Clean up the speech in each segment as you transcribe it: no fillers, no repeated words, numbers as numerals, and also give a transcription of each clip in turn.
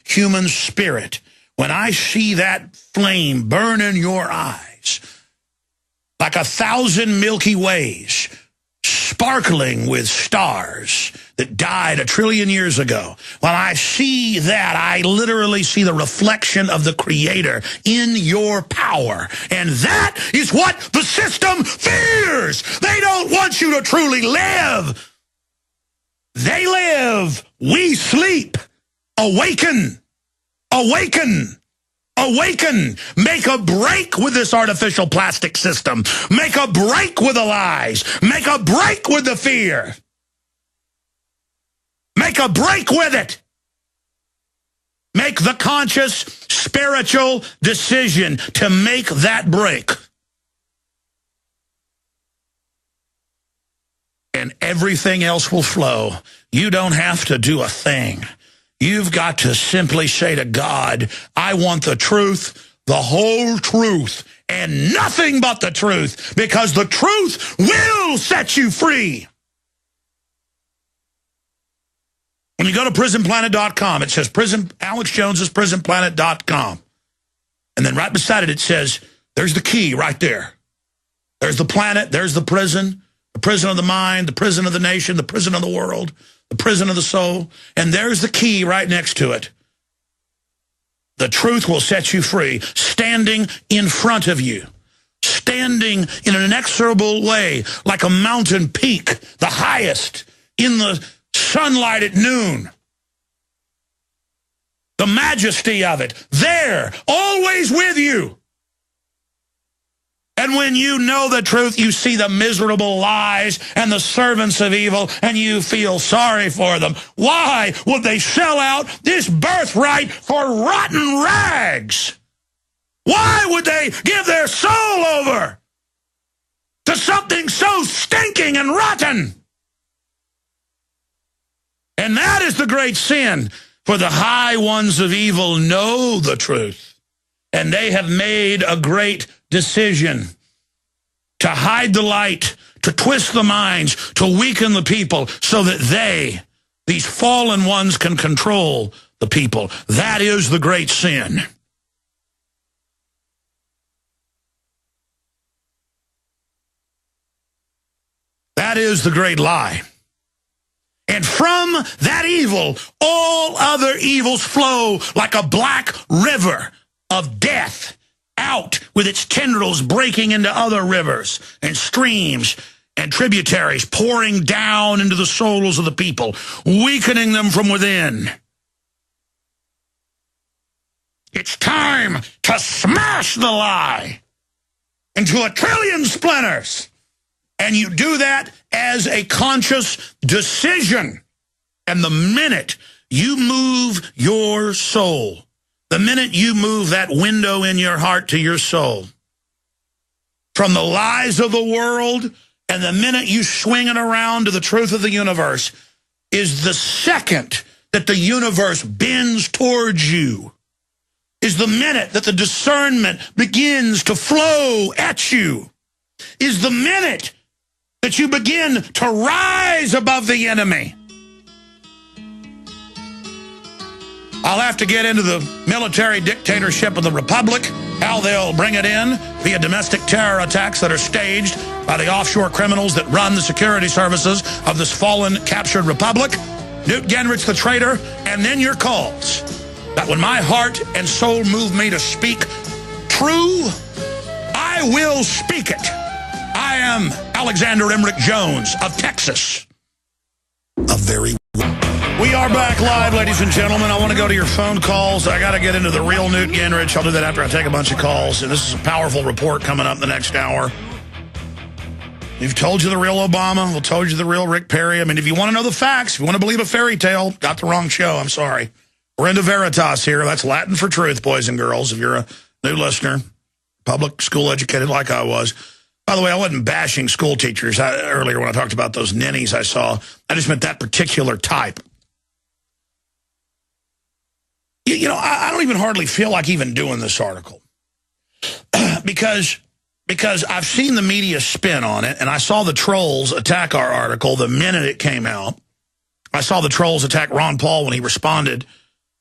human spirit, when I see that flame burn in your eyes, like 1,000 Milky Ways, sparkling with stars that died 1 trillion years ago, when I see that, I literally see the reflection of the Creator in your power. And that is what the system fears. They don't want you to truly live. They live. We sleep. Awaken. Awaken. Awaken. Make a break with this artificial plastic system. Make a break with the lies. Make a break with the fear. Make a break with it. Make the conscious, spiritual decision to make that break. And everything else will flow. You don't have to do a thing. You've got to simply say to God, I want the truth, the whole truth, and nothing but the truth, because the truth will set you free. When you go to prisonplanet.com, it says Alex Jones's prisonplanet.com. And then right beside it, it says, there's the key right there. There's the planet, there's the prison of the mind, the prison of the nation, the prison of the world, the prison of the soul. And there's the key right next to it. The truth will set you free, standing in front of you, standing in an inexorable way, like a mountain peak, the highest, in the sunlight at noon. The majesty of it, there, always with you. And when you know the truth, you see the miserable lies and the servants of evil, and you feel sorry for them. Why would they sell out this birthright for rotten rags? Why would they give their soul over to something so stinking and rotten? And that is the great sin, for the high ones of evil know the truth, and they have made a great decision to hide the light, to twist the minds, to weaken the people, so that they, these fallen ones, can control the people. That is the great sin. That is the great lie. And from that evil, all other evils flow like a black river of death, out with its tendrils breaking into other rivers and streams and tributaries, pouring down into the souls of the people, weakening them from within. It's time to smash the lie into 1 trillion splinters. And you do that as a conscious decision. And the minute you move your soul, the minute you move that window in your heart to your soul from the lies of the world, and the minute you swing it around to the truth of the universe, is the second that the universe bends towards you, is the minute that the discernment begins to flow at you, is the minute that you begin to rise above the enemy. I'll have to get into the military dictatorship of the Republic, how they'll bring it in via domestic terror attacks that are staged by the offshore criminals that run the security services of this fallen, captured Republic. Newt Gingrich, the traitor, and then your calls. That when my heart and soul move me to speak true, I will speak it. I am Alexander Emmerich Jones of Texas. We are back live, ladies and gentlemen. I want to go to your phone calls. I got to get into the real Newt Gingrich. I'll do that after I take a bunch of calls. And this is a powerful report coming up in the next hour. We've told you the real Obama. We've told you the real Rick Perry. I mean, if you want to know the facts, if you want to believe a fairy tale, got the wrong show. I'm sorry. We're into Veritas here. That's Latin for truth, boys and girls, if you're a new listener, public school educated like I was. By the way, I wasn't bashing school teachers earlier when I talked about those ninnies I saw. I just meant that particular type. You know, I don't even hardly feel like even doing this article because I've seen the media spin on it, and I saw the trolls attack our article the minute it came out. I saw the trolls attack Ron Paul when he responded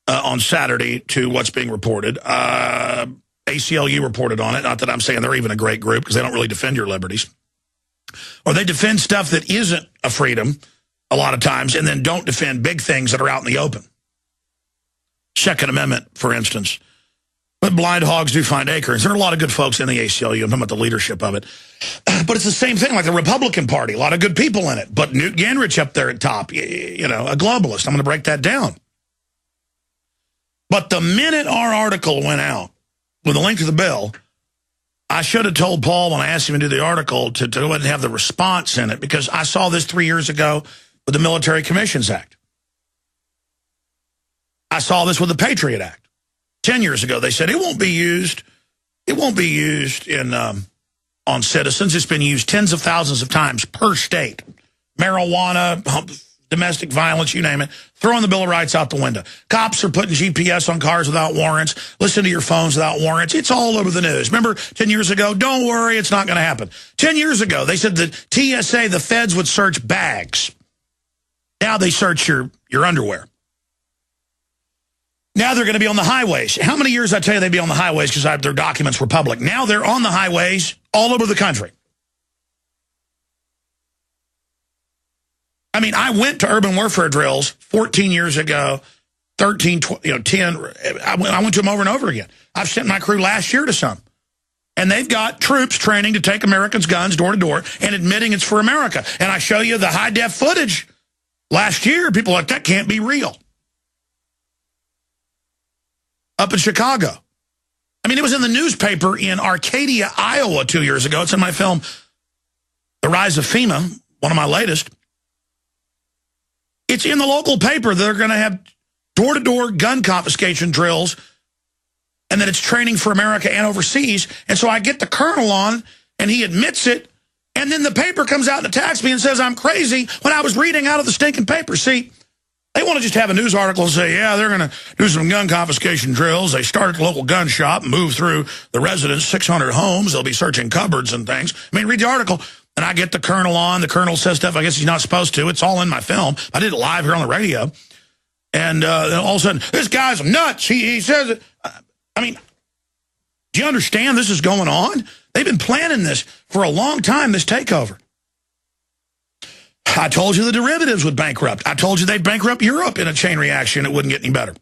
on Saturday to what's being reported. ACLU reported on it. Not that I'm saying they're even a great group, because they don't really defend your liberties. Or they defend stuff that isn't a freedom a lot of times, and then don't defend big things that are out in the open. Second Amendment, for instance. But blind hogs do find acorns. There are a lot of good folks in the ACLU. I'm talking about the leadership of it. But it's the same thing like the Republican Party. A lot of good people in it. But Newt Gingrich up there at top, you know, a globalist. I'm going to break that down. But the minute our article went out with a link to the bill, I should have told Paul when I asked him to do the article to go ahead and have the response in it, because I saw this 3 years ago with the Military Commissions Act. I saw this with the Patriot Act. 10 years ago, they said it won't be used. It won't be used in on citizens. It's been used tens of thousands of times per state. Marijuana, domestic violence, you name it. Throwing the Bill of Rights out the window. Cops are putting GPS on cars without warrants. Listen to your phones without warrants. It's all over the news. Remember 10 years ago? Don't worry, it's not going to happen. 10 years ago, they said the TSA, the feds would search bags. Now they search your underwear. Now they're going to be on the highways. How many years I tell you they'd be on the highways because their documents were public? Now they're on the highways all over the country. I mean, I went to urban warfare drills 14 years ago, 13, 10. I went to them over and over again. I've sent my crew last year to some. And they've got troops training to take Americans' guns door to door and admitting it's for America. And I show you the high-def footage last year. People are like, that can't be real. Up in Chicago. I mean, it was in the newspaper in Arcadia, Iowa 2 years ago. It's in my film, The Rise of FEMA, one of my latest. It's in the local paper. They're going to have door-to-door gun confiscation drills, and that it's training for America and overseas. And so I get the colonel on, and he admits it, and then the paper comes out and attacks me and says I'm crazy when I was reading out of the stinking paper. See, they want to just have a news article and say, yeah, they're going to do some gun confiscation drills. They start at the local gun shop, move through the residents, 600 homes. They'll be searching cupboards and things. I mean, read the article, and I get the colonel on. The colonel says stuff I guess he's not supposed to. It's all in my film. I did it live here on the radio. And then all of a sudden, this guy's nuts. He says it. I mean, do you understand this is going on? They've been planning this for a long time, this takeover. I told you the derivatives would bankrupt. I told you they'd bankrupt Europe in a chain reaction. It wouldn't get any better.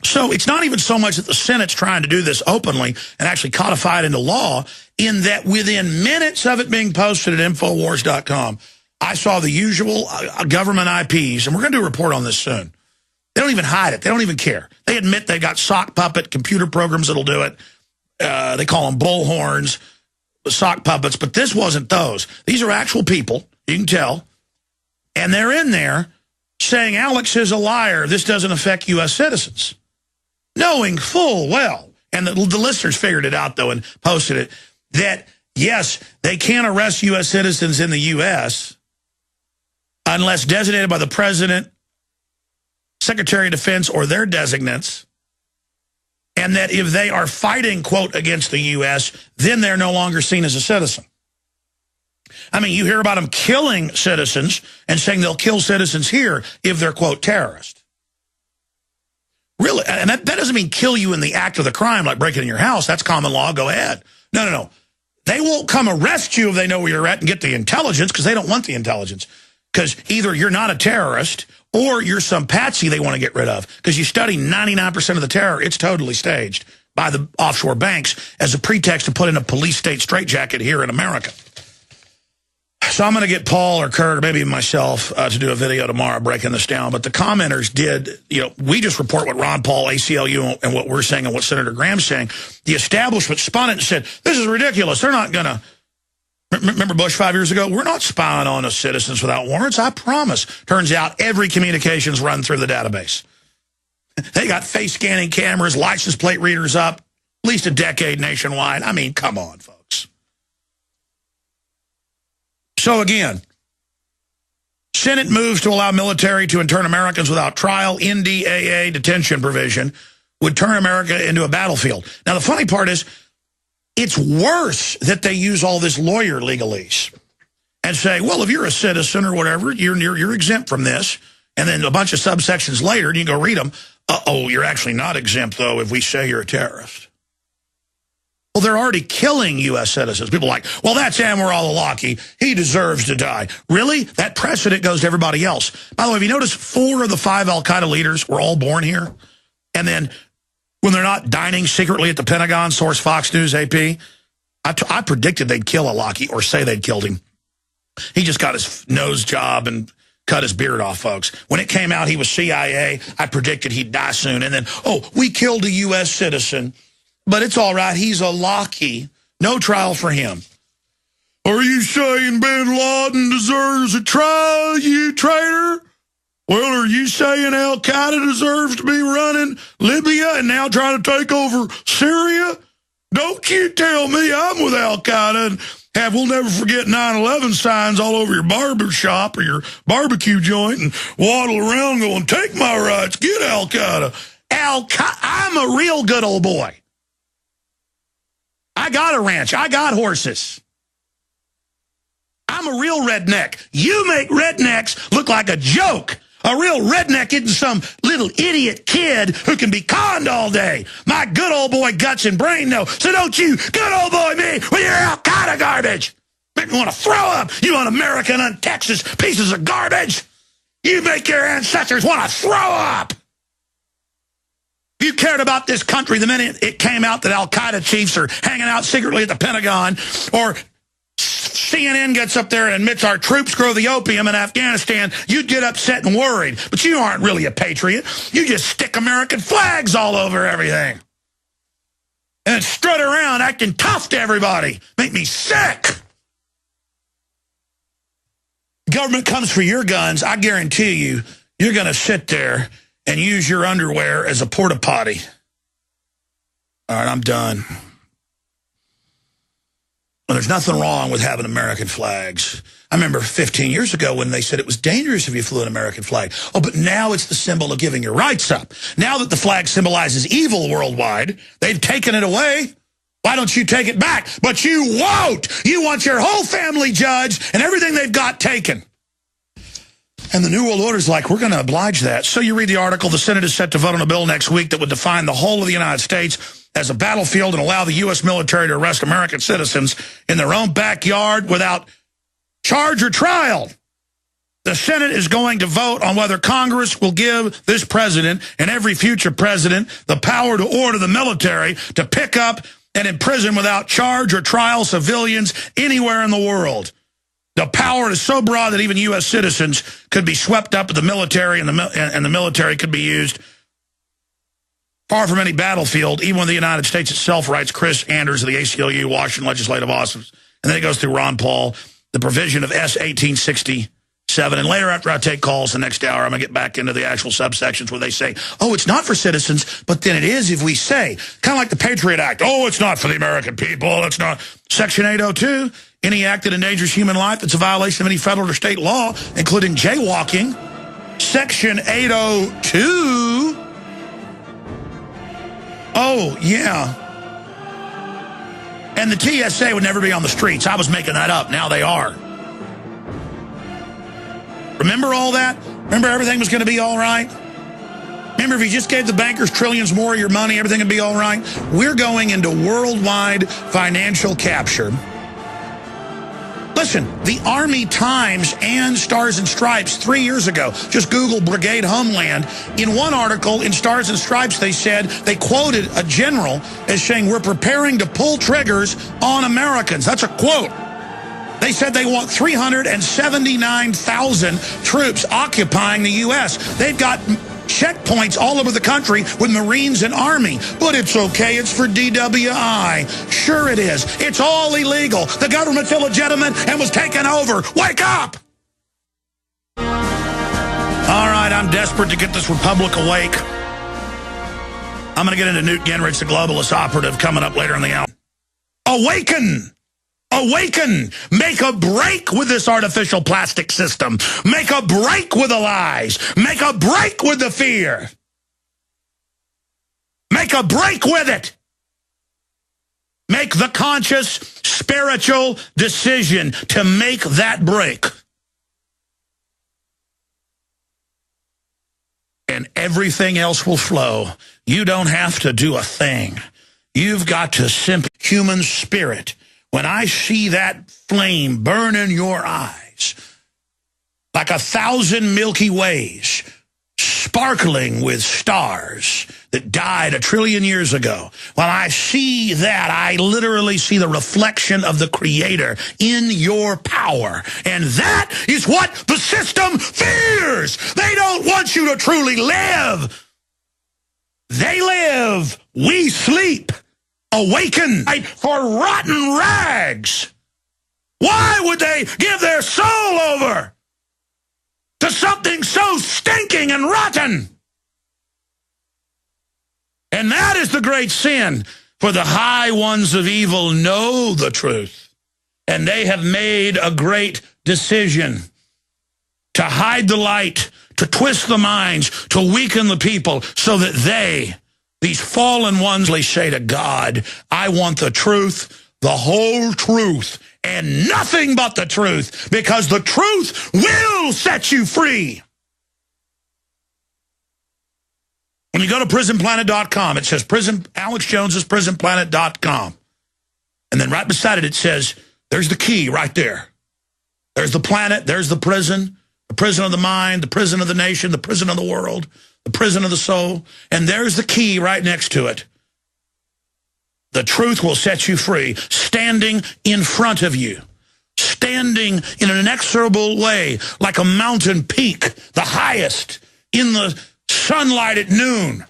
So it's not even so much that the Senate's trying to do this openly and actually codify it into law, in that within minutes of it being posted at Infowars.com, I saw the usual government IPs, and we're going to do a report on this soon. They don't even hide it. They don't even care. They admit they got sock puppet computer programs that'll do it. They call them bullhorns, sock puppets, but this wasn't those. These are actual people, you can tell. And they're in there saying Alex is a liar. This doesn't affect U.S. citizens. Knowing full well, and the listeners figured it out, though, and posted it, that, yes, they can't arrest U.S. citizens in the U.S. unless designated by the President, Secretary of Defense, or their designates, and that if they are fighting, quote, against the U.S., then they're no longer seen as a citizen. I mean, you hear about them killing citizens and saying they'll kill citizens here if they're, quote, terrorist. Really? And that doesn't mean kill you in the act of the crime, like breaking in your house. That's common law. Go ahead. No. They won't come arrest you if they know where you're at and get the intelligence, because they don't want the intelligence. Because either you're not a terrorist or you're some patsy they want to get rid of. Because you study 99% of the terror, it's totally staged by the offshore banks as a pretext to put in a police state straitjacket here in America. So I'm going to get Paul or Kurt or maybe myself to do a video tomorrow breaking this down. But the commenters did, we just report what Ron Paul, ACLU, and what we're saying and what Senator Graham's saying. The establishment spun it and said, this is ridiculous. They're not going to. Remember Bush 5 years ago? We're not spying on us citizens without warrants, I promise. Turns out every communications run through the database. They got face scanning cameras, license plate readers up, at least a decade nationwide. I mean, come on, folks. So again, Senate moves to allow military to intern Americans without trial. NDAA detention provision would turn America into a battlefield. Now, the funny part is, it's worse that they use all this lawyer legalese and say, well, if you're a citizen or whatever, you're exempt from this. And then a bunch of subsections later, and you can go read them, Uh-oh, you're actually not exempt, though, if we say you're a terrorist. Well, they're already killing U.S. citizens. People are like, well, that's Amoral Awlaki. He deserves to die. Really? That precedent goes to everybody else. By the way, have you noticed 4 of the 5 al-Qaeda leaders were all born here? And then when they're not dining secretly at the Pentagon, source Fox News, AP, I predicted they'd kill Awlaki or say they'd killed him. He just got his nose job and cut his beard off, folks. When it came out he was CIA, I predicted he'd die soon. And then, oh, we killed a U.S. citizen. But it's all right. He's Awlaki. No trial for him. Are you saying bin Laden deserves a trial, you traitor? Well, are you saying al-Qaeda deserves to be running Libya and now trying to take over Syria? Don't you tell me I'm with al-Qaeda and have we'll never forget 9/11 signs all over your barber shop or your barbecue joint and waddle around going, take my rights, get al-Qaeda. I'm a real good old boy. I got a ranch. I got horses. I'm a real redneck. You make rednecks look like a joke. A real redneck isn't some little idiot kid who can be conned all day. My good old boy guts and brain know. So don't you good old boy me with your al-Qaeda garbage. Make me want to throw up. You un-American, un-Texas pieces of garbage. You make your ancestors want to throw up. If you cared about this country the minute it came out that al-Qaeda chiefs are hanging out secretly at the Pentagon, or CNN gets up there and admits our troops grow the opium in Afghanistan, you'd get upset and worried. But you aren't really a patriot. You just stick American flags all over everything. And strut around acting tough to everybody. Make me sick. Government comes for your guns, I guarantee you, you're going to sit there and use your underwear as a porta potty. All right, I'm done. Well, there's nothing wrong with having American flags. I remember 15 years ago when they said it was dangerous if you flew an American flag. Oh, but now it's the symbol of giving your rights up. Now that the flag symbolizes evil worldwide, they've taken it away. Why don't you take it back? But you won't. You want your whole family judged and everything they've got taken. And the New World Order is like, we're going to oblige that. So you read the article, the Senate is set to vote on a bill next week that would define the whole of the United States as a battlefield and allow the U.S. military to arrest American citizens in their own backyard without charge or trial. The Senate is going to vote on whether Congress will give this president and every future president the power to order the military to pick up and imprison without charge or trial civilians anywhere in the world. The power is so broad that even U.S. citizens could be swept up in the military, and the military could be used far from any battlefield, even when the United States itself, writes Chris Anders of the ACLU, Washington Legislative Office. And then it goes through Ron Paul, the provision of S. 1867. And later, after I take calls the next hour, I'm going to get back into the actual subsections where they say, oh, it's not for citizens, but then it is if we say. Kind of like the Patriot Act. Oh, it's not for the American people. It's not. Section 802. Any act that endangers human life that's a violation of any federal or state law, including jaywalking. Section 802. Oh, yeah. And the TSA would never be on the streets. I was making that up. Now they are. Remember all that? Remember everything was going to be all right? Remember, if you just gave the bankers trillions more of your money, everything would be all right? We're going into worldwide financial capture. Listen, the Army Times and Stars and Stripes 3 years ago, just Google Brigade Homeland. In one article in Stars and Stripes, they said, they quoted a general as saying, we're preparing to pull triggers on Americans. That's a quote. They said they want 379,000 troops occupying the U.S. They've got checkpoints all over the country with Marines and Army. But it's okay. It's for DWI. Sure it is. It's all illegal. The government's illegitimate and was taken over. Wake up! All right, I'm desperate to get this republic awake. I'm going to get into Newt Gingrich, the globalist operative, coming up later in the hour. Awaken! Awaken! Make a break with this artificial plastic system. Make a break with the lies. Make a break with the fear. Make a break with it. Make the conscious, spiritual decision to make that break. And everything else will flow. You don't have to do a thing. You've got to simply, human spirit, when I see that flame burn in your eyes, like 1,000 Milky Ways, sparkling with stars that died 1 trillion years ago. When I see that, I literally see the reflection of the Creator in your power. And that is what the system fears. They don't want you to truly live. They live. We sleep. Awaken for rotten rags. Why would they give their soul over to something so stinking and rotten? And that is the great sin. For the high ones of evil know the truth, and they have made a great decision to hide the light, to twist the minds, to weaken the people, so that they, these fallen ones, say to God, I want the truth, the whole truth, and nothing but the truth, because the truth will set you free. When you go to prisonplanet.com, it says Alex Jones's prisonplanet.com. And then right beside it, it says, there's the key right there. There's the planet, there's the prison of the mind, the prison of the nation, the prison of the world, the prison of the soul. And there's the key right next to it. The truth will set you free, standing in front of you, standing in an inexorable way, like a mountain peak, the highest, in the sunlight at noon.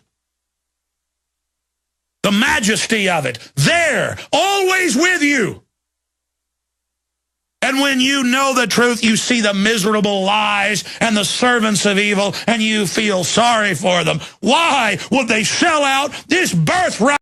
The majesty of it, there, always with you. And when you know the truth, you see the miserable lies and the servants of evil, and you feel sorry for them. Why would they sell out this birthright?